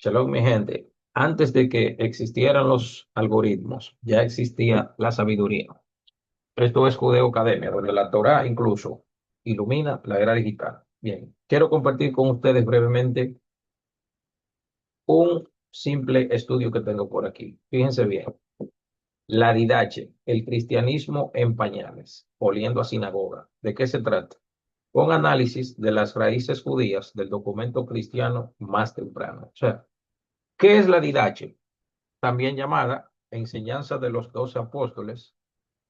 Shalom, mi gente. Antes de que existieran los algoritmos, ya existía la sabiduría. Esto es Judeo Academia, donde la Torá incluso ilumina la era digital. Bien, quiero compartir con ustedes brevemente un simple estudio que tengo por aquí. Fíjense bien. La Didache, el cristianismo en pañales, oliendo a sinagoga. ¿De qué se trata? Un análisis de las raíces judías del documento cristiano más temprano. O sea, ¿qué es la Didache? También llamada Enseñanza de los Doce Apóstoles,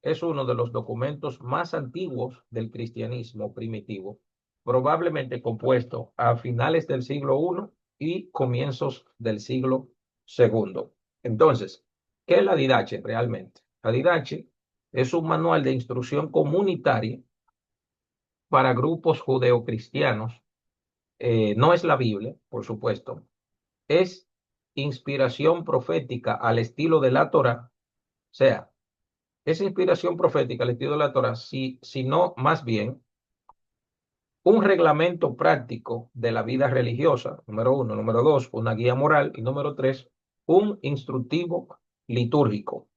es uno de los documentos más antiguos del cristianismo primitivo, probablemente compuesto a finales del siglo I y comienzos del siglo II. Entonces, ¿qué es la Didache realmente? La Didache es un manual de instrucción comunitaria para grupos judeocristianos. No es la Biblia, por supuesto, es inspiración profética al estilo de la Torá, o sea, esa inspiración profética al estilo de la Torah, sino más bien un reglamento práctico de la vida religiosa, número uno. Número dos, una guía moral. Y número tres, un instructivo litúrgico.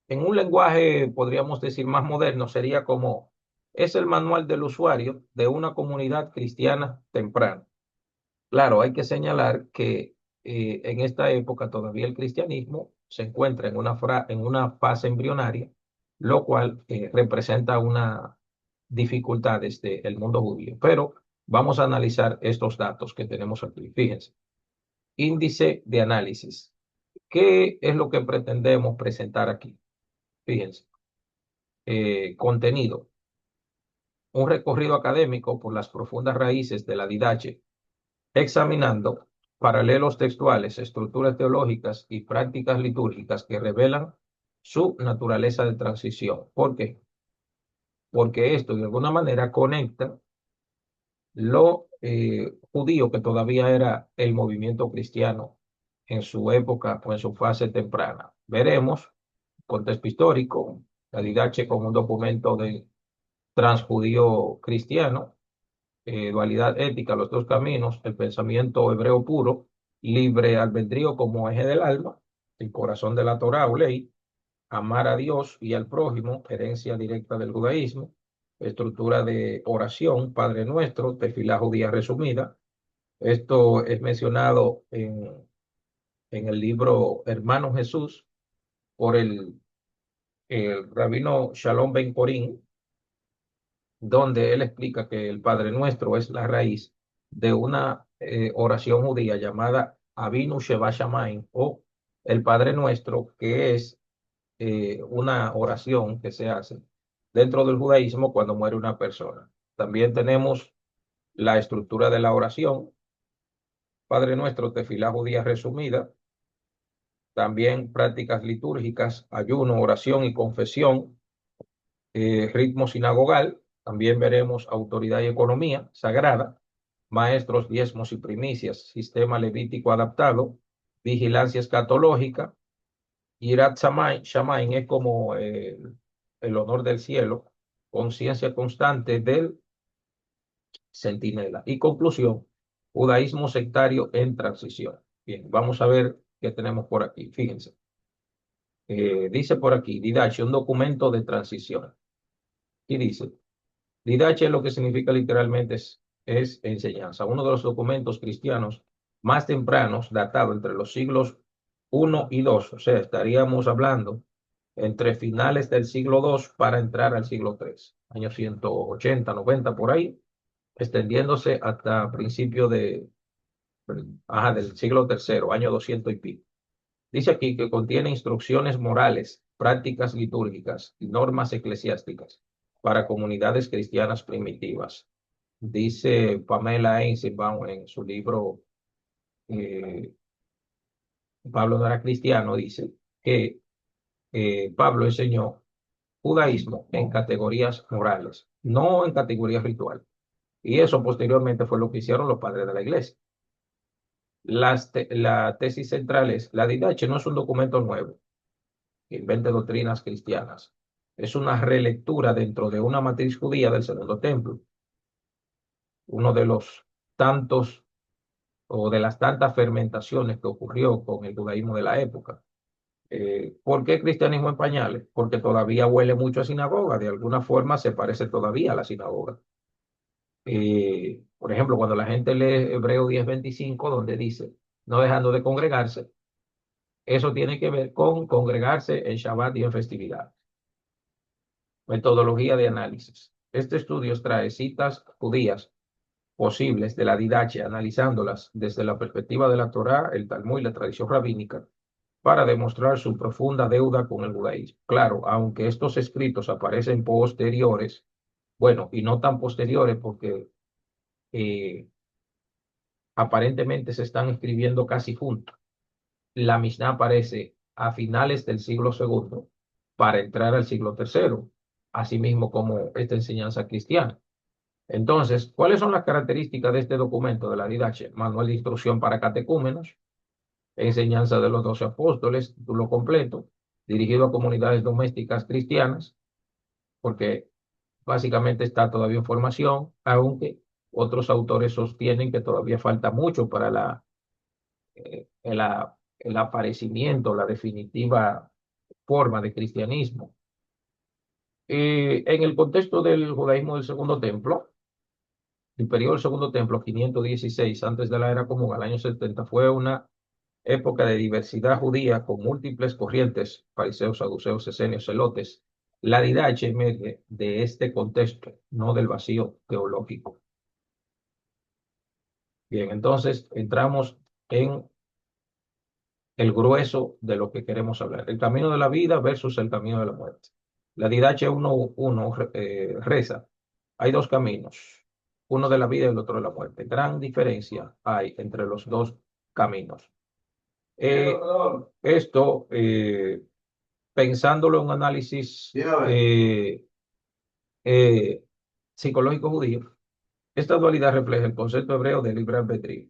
En un lenguaje, podríamos decir, más moderno, sería como es el manual del usuario de una comunidad cristiana temprana. Claro, hay que señalar que en esta época todavía el cristianismo se encuentra en una fase embrionaria, lo cual representa una dificultad desde el mundo judío. Pero vamos a analizar estos datos que tenemos aquí. Fíjense, índice de análisis. ¿Qué es lo que pretendemos presentar aquí? Fíjense, contenido. Un recorrido académico por las profundas raíces de la didache examinando paralelos textuales, estructuras teológicas y prácticas litúrgicas que revelan su naturaleza de transición. ¿Por qué? Porque esto de alguna manera conecta lo judío que todavía era el movimiento cristiano en su época o en su fase temprana. Veremos contexto histórico, la Didache como un documento de transjudío cristiano, dualidad ética, los dos caminos, el pensamiento hebreo puro, libre albedrío como eje del alma, el corazón de la Torá o ley, amar a Dios y al prójimo, herencia directa del judaísmo, estructura de oración, Padre Nuestro, tefilá judía resumida. Esto es mencionado en el libro Hermano Jesús por el rabino Shalom Ben Corín, donde él explica que el Padre Nuestro es la raíz de una oración judía llamada Avinu Sheva Shamayim, o el Padre Nuestro, que es una oración que se hace dentro del judaísmo cuando muere una persona. También tenemos la estructura de la oración, Padre Nuestro, tefilá judía resumida, también prácticas litúrgicas, ayuno, oración y confesión, ritmo sinagogal, también veremos autoridad y economía sagrada, maestros, diezmos y primicias, sistema levítico adaptado, vigilancia escatológica, Yirat Shamain es como el honor del cielo, conciencia constante del centinela. Y conclusión, judaísmo sectario en transición. Bien, vamos a ver qué tenemos por aquí. Fíjense, dice por aquí, Didache, un documento de transición. Y dice, Didache lo que significa literalmente es enseñanza. Uno de los documentos cristianos más tempranos, datado entre los siglos I y II, o sea, estaríamos hablando entre finales del siglo II para entrar al siglo III, años 180, 90 por ahí, extendiéndose hasta principios del siglo III, año 200 y pico. Dice aquí que contiene instrucciones morales, prácticas litúrgicas y normas eclesiásticas para comunidades cristianas primitivas. Dice Pamela Eisenbaum en su libro eh, Pablo no era cristiano, dice que Pablo enseñó judaísmo en categorías morales, no en categorías rituales. Y eso posteriormente fue lo que hicieron los padres de la iglesia. La tesis central es, la Didache no es un documento nuevo que invente doctrinas cristianas. Es una relectura dentro de una matriz judía del Segundo Templo, uno de los tantos o de las tantas fermentaciones que ocurrió con el judaísmo de la época. ¿Por qué cristianismo en pañales? Porque todavía huele mucho a sinagoga, de alguna forma se parece todavía a la sinagoga. Por ejemplo, cuando la gente lee Hebreo 10:25, donde dice, no dejando de congregarse, eso tiene que ver con congregarse en Shabbat y en festividad. Metodología de análisis. Este estudio trae citas judías posibles de la Didache, analizándolas desde la perspectiva de la Torá, el Talmud y la tradición rabínica, para demostrar su profunda deuda con el judaísmo. Claro, aunque estos escritos aparecen posteriores, bueno, y no tan posteriores porque eh, aparentemente se están escribiendo casi juntos. La Mishnah aparece a finales del siglo segundo para entrar al siglo tercero, asimismo como esta enseñanza cristiana. Entonces, ¿cuáles son las características de este documento de la Didache? Manual de instrucción para catecúmenos, enseñanza de los 12 apóstoles, título completo, dirigido a comunidades domésticas cristianas, porque básicamente está todavía en formación, aunque otros autores sostienen que todavía falta mucho para el aparecimiento, la definitiva forma de cristianismo. En el contexto del judaísmo del Segundo Templo, el periodo del Segundo Templo, 516 antes de la era común, al año 70, fue una época de diversidad judía con múltiples corrientes, fariseos, saduceos, esenios, celotes. La didache emerge de este contexto, no del vacío teológico. Bien, entonces entramos en el grueso de lo que queremos hablar. El camino de la vida versus el camino de la muerte. La Didache 1.1 reza, hay dos caminos, uno de la vida y el otro de la muerte. Gran diferencia hay entre los dos caminos. Eh, esto, pensándolo en un análisis eh, psicológico judío, esta dualidad refleja el concepto hebreo de libre albedrío.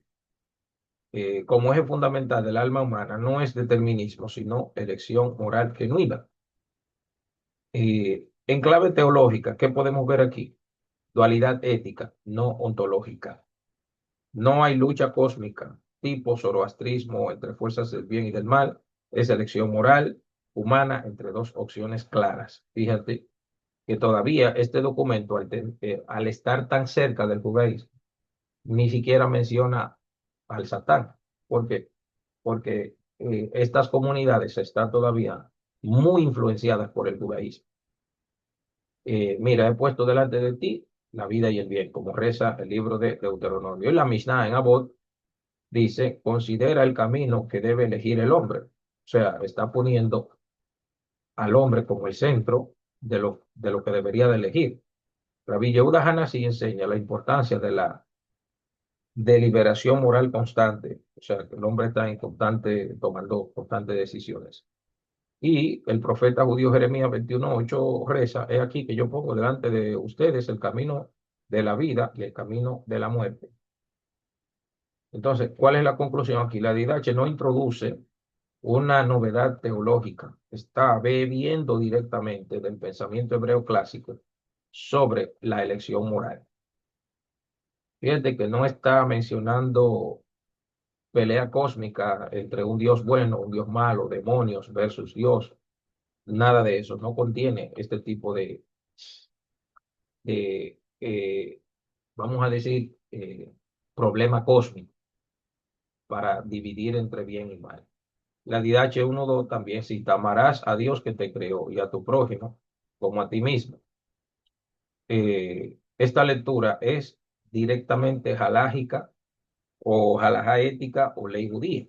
Como eje fundamental del alma humana no es determinismo, sino elección moral genuina. En clave teológica, ¿qué podemos ver aquí? Dualidad ética, no ontológica. No hay lucha cósmica, tipo zoroastrismo entre fuerzas del bien y del mal. Es elección moral humana entre dos opciones claras. Fíjate que todavía este documento, al estar tan cerca del judaísmo, ni siquiera menciona al Satán. ¿Por qué? Porque estas comunidades están todavía muy influenciadas por el judaísmo. Mira, he puesto delante de ti la vida y el bien, como reza el libro de Deuteronomio. Y la Mishnah en Abot dice, considera el camino que debe elegir el hombre. O sea, está poniendo al hombre como el centro de lo que debería de elegir. Rabbi Yehuda Hanassi enseña la importancia de la deliberación moral constante. O sea, que el hombre está en tomando constantes decisiones. Y el profeta judío Jeremías 21:8 reza, he aquí que yo pongo delante de ustedes el camino de la vida y el camino de la muerte. Entonces, ¿cuál es la conclusión aquí? La Didache no introduce una novedad teológica, está bebiendo directamente del pensamiento hebreo clásico sobre la elección moral. Fíjate que no está mencionando pelea cósmica entre un Dios bueno, un Dios malo, demonios versus Dios, nada de eso, no contiene este tipo de vamos a decir, problema cósmico para dividir entre bien y mal. La Didache 1.2 también cita, amarás a Dios que te creó y a tu prójimo como a ti mismo. Esta lectura es directamente halágica o halajá ética o ley judía.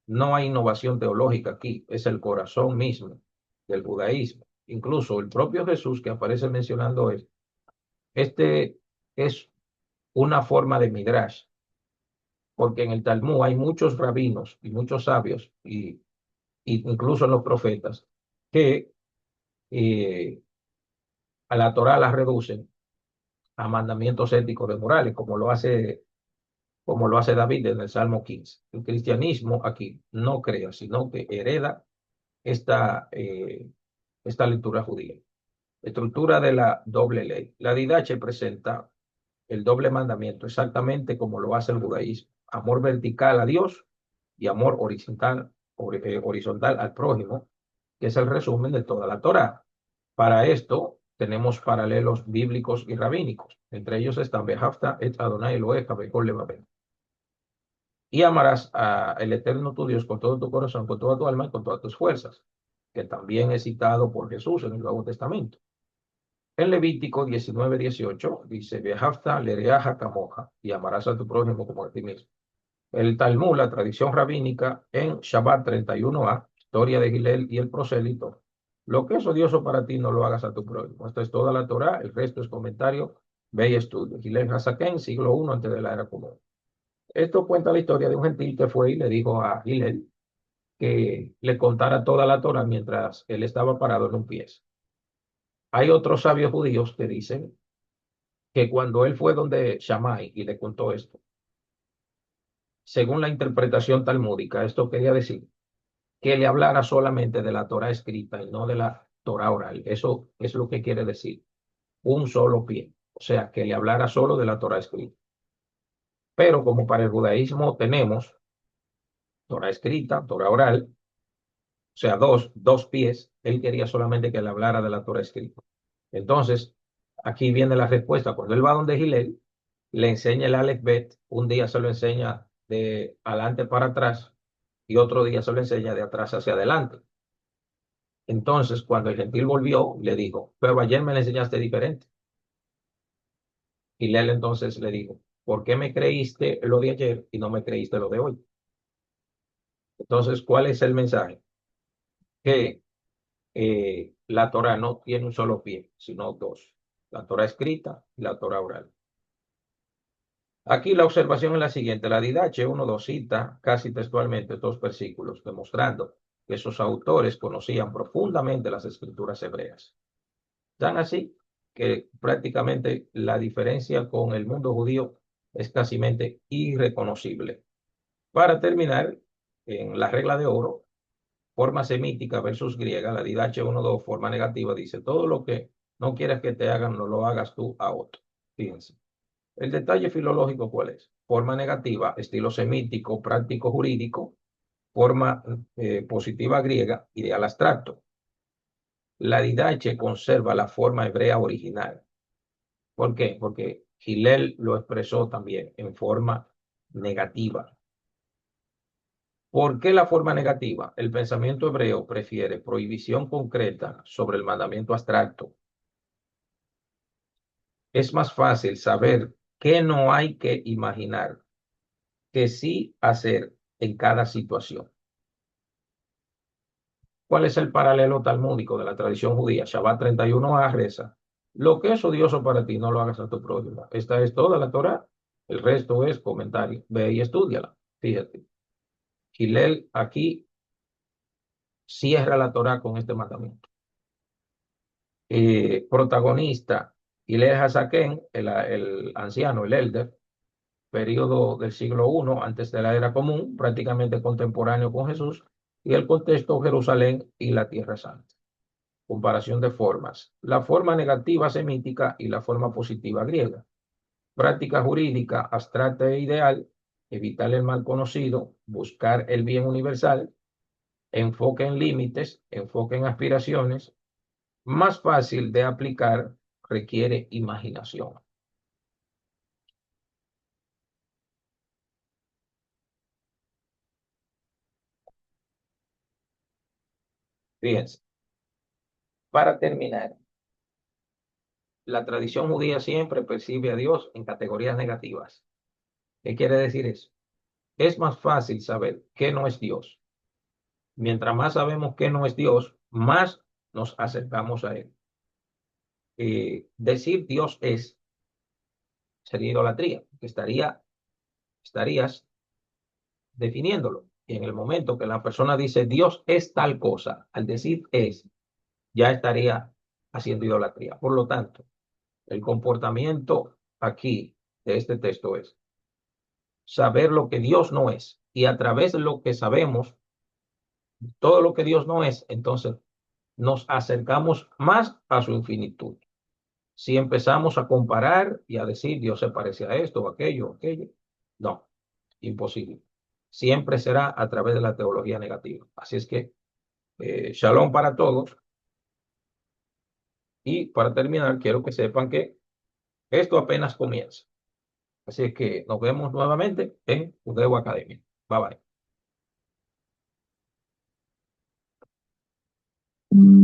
No hay innovación teológica aquí, es el corazón mismo del judaísmo. Incluso el propio Jesús que aparece mencionando esto, este es una forma de midrash, porque en el Talmud hay muchos rabinos y muchos sabios, y incluso en los profetas, que eh, a la Torá la reducen a mandamientos éticos de morales, como lo hace David en el Salmo 15. El cristianismo aquí no crea, sino que hereda esta lectura judía. Estructura de la doble ley. La Didache presenta el doble mandamiento exactamente como lo hace el judaísmo. amor vertical a Dios y amor horizontal al prójimo, que es el resumen de toda la Torá. Para esto tenemos paralelos bíblicos y rabínicos. Entre ellos están Behafta et Adonai Elohecha bechol levavecha. Y amarás al Eterno tu Dios con todo tu corazón, con toda tu alma y con todas tus fuerzas, que también es citado por Jesús en el Nuevo Testamento. En Levítico 19:18 dice, Behafta lereaja camoja, y amarás a tu prójimo como a ti mismo. El Talmud, la tradición rabínica, en Shabbat 31a, historia de Gilel y el prosélito, lo que es odioso para ti no lo hagas a tu prójimo. Esta es toda la Torá, el resto es comentario, ve y estudio. Gilel Hasaken, siglo I antes de la era común. Esto cuenta la historia de un gentil que fue y le dijo a Gilel que le contara toda la Torá mientras él estaba parado en un pie. Hay otros sabios judíos que dicen que cuando él fue donde Shammai y le contó esto, según la interpretación talmúdica, esto quería decir que le hablara solamente de la Torá escrita y no de la Torá oral. Eso es lo que quiere decir un solo pie. O sea, que le hablara solo de la Torá escrita. Pero como para el judaísmo tenemos Torá escrita, Torá oral, o sea, dos pies, él quería solamente que le hablara de la Torá escrita. Entonces, aquí viene la respuesta. Cuando él va donde Gilel, le enseña el Aleph Bet, un día se lo enseña de adelante para atrás y otro día se lo enseña de atrás hacia adelante. Entonces, cuando el gentil volvió, le dijo, pero ayer me le enseñaste diferente. Y él entonces le dijo, ¿por qué me creíste lo de ayer y no me creíste lo de hoy? Entonces, ¿cuál es el mensaje? Que la Torah no tiene un solo pie, sino dos. La Torah escrita y la Torah oral. Aquí la observación es la siguiente. La Didache 1.2 cita casi textualmente dos versículos, demostrando que esos autores conocían profundamente las escrituras hebreas. Tan así que prácticamente la diferencia con el mundo judío es casi irreconocible. Para terminar, en la regla de oro, forma semítica versus griega, la Didache 1.2, forma negativa, dice, todo lo que no quieras que te hagan, no lo hagas tú a otro. Fíjense. El detalle filológico, ¿cuál es? Forma negativa, estilo semítico, práctico jurídico, forma positiva griega, ideal abstracto. La Didache conserva la forma hebrea original. ¿Por qué? Porque Hillel lo expresó también en forma negativa. ¿Por qué la forma negativa? El pensamiento hebreo prefiere prohibición concreta sobre el mandamiento abstracto. Es más fácil saber qué no hay que imaginar que sí hacer en cada situación. ¿Cuál es el paralelo talmúdico de la tradición judía? Shabbat 31a reza. Lo que es odioso para ti, no lo hagas a tu prójimo. Esta es toda la Torá. El resto es comentario. Ve y estúdiala. Fíjate. Gilel aquí cierra la Torá con este mandamiento. Protagonista, Gilel Hasaken, el anciano, el elder, periodo del siglo I, antes de la era común, prácticamente contemporáneo con Jesús, y el contexto Jerusalén y la Tierra Santa. Comparación de formas. La forma negativa semítica y la forma positiva griega. Práctica jurídica abstracta e ideal, evitar el mal conocido, buscar el bien universal, enfoque en límites, enfoque en aspiraciones, más fácil de aplicar, requiere imaginación. Fíjense, para terminar, la tradición judía siempre percibe a Dios en categorías negativas. ¿Qué quiere decir eso? Es más fácil saber qué no es Dios. Mientras más sabemos que no es Dios, más nos acercamos a Él. Decir Dios es sería idolatría, que estarías definiéndolo. Y en el momento que la persona dice Dios es tal cosa, al decir es, ya estaría haciendo idolatría. Por lo tanto, el comportamiento aquí de este texto es saber lo que Dios no es. Y a través de lo que sabemos, todo lo que Dios no es, entonces nos acercamos más a su infinitud. Si empezamos a comparar y a decir Dios se parece a esto o aquello, no. imposible. Siempre será a través de la teología negativa. Así es que, shalom para todos. Y para terminar, quiero que sepan que esto apenas comienza. Así es que nos vemos nuevamente en Judeo Academia. Bye bye.